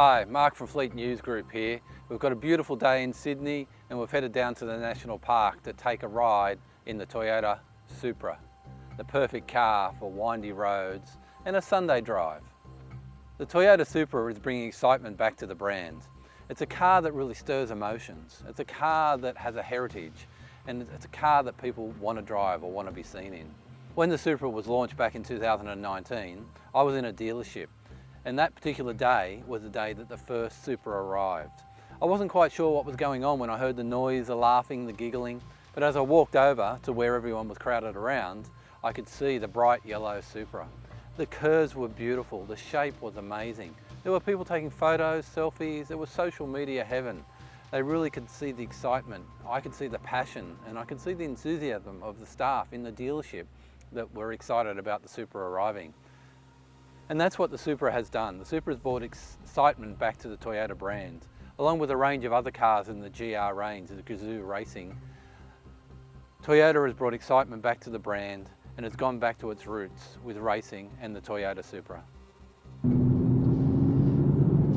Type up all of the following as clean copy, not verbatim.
Hi, Mark from Fleet News Group here. We've got a beautiful day in Sydney and we've headed down to the National Park to take a ride in the Toyota Supra, the perfect car for windy roads and a Sunday drive. The Toyota Supra is bringing excitement back to the brand. It's a car that really stirs emotions. It's a car that has a heritage, and it's a car that people want to drive or want to be seen in. When the Supra was launched back in 2019, I was in a dealership, and that particular day was the day that the first Supra arrived. I wasn't quite sure what was going on when I heard the noise, the laughing, the giggling, but as I walked over to where everyone was crowded around, I could see the bright yellow Supra. The curves were beautiful, the shape was amazing. There were people taking photos, selfies, it was social media heaven. They really could see the excitement, I could see the passion, and I could see the enthusiasm of the staff in the dealership that were excited about the Supra arriving. And that's what the Supra has done. The Supra has brought excitement back to the Toyota brand, along with a range of other cars in the GR range, the Gazoo Racing. Toyota has brought excitement back to the brand and has gone back to its roots with racing and the Toyota Supra.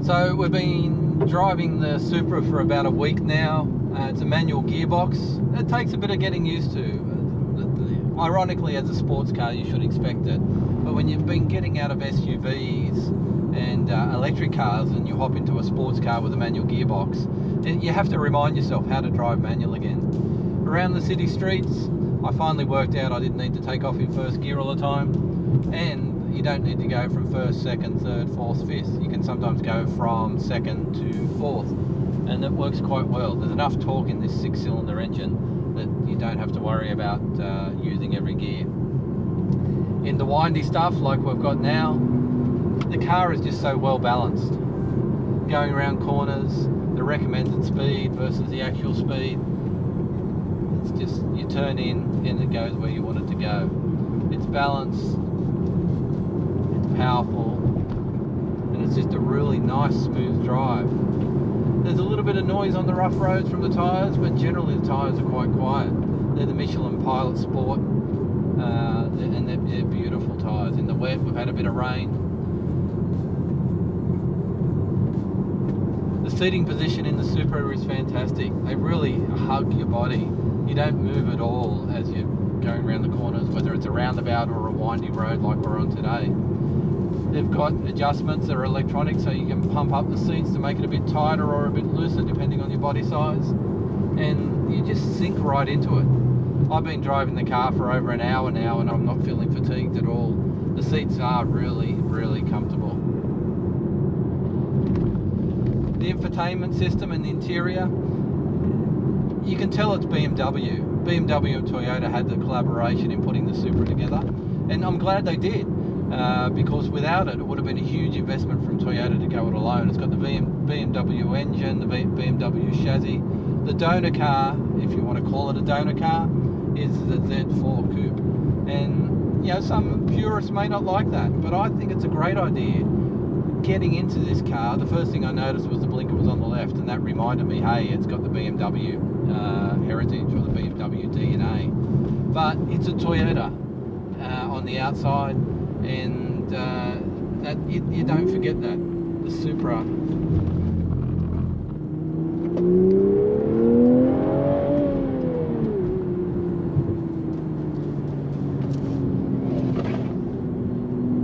So we've been driving the Supra for about a week now. It's a manual gearbox. It takes a bit of getting used to. Ironically, as a sports car, you should expect it. But when you've been getting out of SUVs and electric cars and you hop into a sports car with a manual gearbox, you have to remind yourself how to drive manual again. Around the city streets, I finally worked out I didn't need to take off in first gear all the time, and you don't need to go from first, second, third, fourth, fifth. You can sometimes go from second to fourth, and it works quite well. There's enough torque in this 6-cylinder engine that you don't have to worry about using every gear. In the windy stuff like we've got now, the car is just so well balanced. Going around corners, the recommended speed versus the actual speed, it's just, you turn in and it goes where you want it to go. It's balanced, it's powerful, and it's just a really nice smooth drive. There's a little bit of noise on the rough roads from the tyres, but generally the tyres are quite quiet. They're the Michelin Pilot Sport, and they're beautiful tyres. In the wet, we've had a bit of rain. The seating position in the Supra is fantastic. They really hug your body. You don't move at all as you're going around the corners, whether it's a roundabout or a windy road like we're on today. They've got adjustments that are electronic, so you can pump up the seats to make it a bit tighter or a bit looser depending on your body size, and you just sink right into it. I've been driving the car for over an hour now and I'm not feeling fatigued at all. The seats are really, really comfortable. The infotainment system and the interior, you can tell it's BMW. BMW and Toyota had the collaboration in putting the Supra together, and I'm glad they did. Because without it, it would have been a huge investment from Toyota to go it alone. It's got the BMW engine, the BMW chassis. The donor car, if you want to call it a donor car, is the Z4 Coupe. And you know, some purists may not like that, but I think it's a great idea. Getting into this car, the first thing I noticed was the blinker was on the left, and that reminded me, hey, it's got the BMW heritage or the BMW DNA. But it's a Toyota on the outside, and that you don't forget that. The Supra.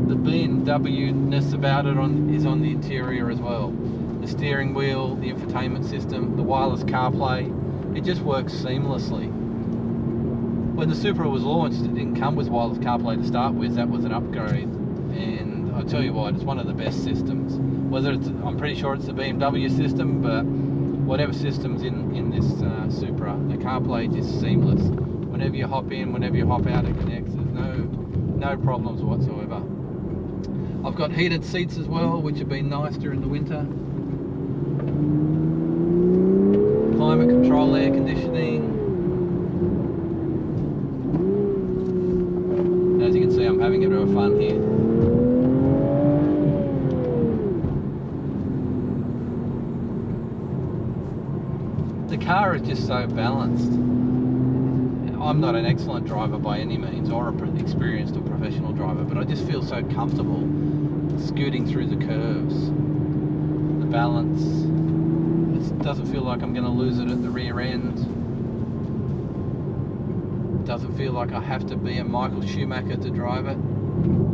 The BMW-ness about it is on the interior as well. The steering wheel, the infotainment system, the wireless CarPlay, it just works seamlessly. When the Supra was launched, it didn't come with wireless CarPlay to start with. That was an upgrade, and I'll tell you what, it's one of the best systems. Whether it's, I'm pretty sure it's the BMW system, but whatever system's in this Supra, the CarPlay is just seamless. Whenever you hop in, whenever you hop out, it connects. There's no problems whatsoever. I've got heated seats as well, which have been nice during the winter. Climate control, air conditioning. As you can see, I'm having a bit of fun here. The car is just so balanced. I'm not an excellent driver by any means, or an experienced or professional driver, but I just feel so comfortable scooting through the curves. The balance. It doesn't feel like I'm going to lose it at the rear end. It doesn't feel like I have to be a Michael Schumacher to drive it.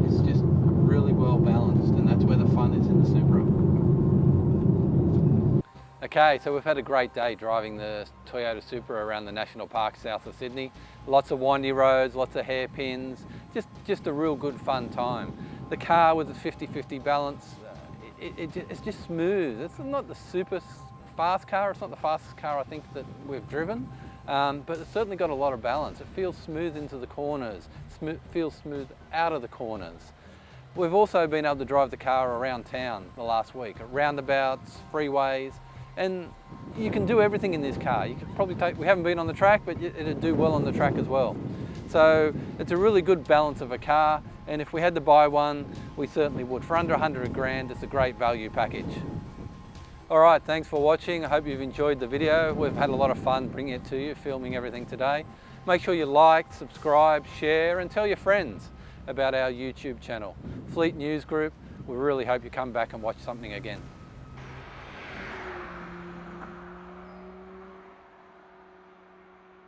It's just really well balanced, and that's where the fun is in the Supra. Okay, so we've had a great day driving the Toyota Supra around the National Park south of Sydney. Lots of windy roads, lots of hairpins, just a real good fun time. The car with the 50-50 balance, it's just smooth. It's not the super fast car, it's not the fastest car I think that we've driven, but it's certainly got a lot of balance. It feels smooth into the corners, feels smooth out of the corners. We've also been able to drive the car around town the last week, at roundabouts, freeways, and you can do everything in this car. You could probably we haven't been on the track, but it'd do well on the track as well. So it's a really good balance of a car, and if we had to buy one, we certainly would. For under 100 grand, it's a great value package. All right, thanks for watching. I hope you've enjoyed the video. We've had a lot of fun bringing it to you, filming everything today. Make sure you like, subscribe, share, and tell your friends about our YouTube channel, Fleet News Group. We really hope you come back and watch something again.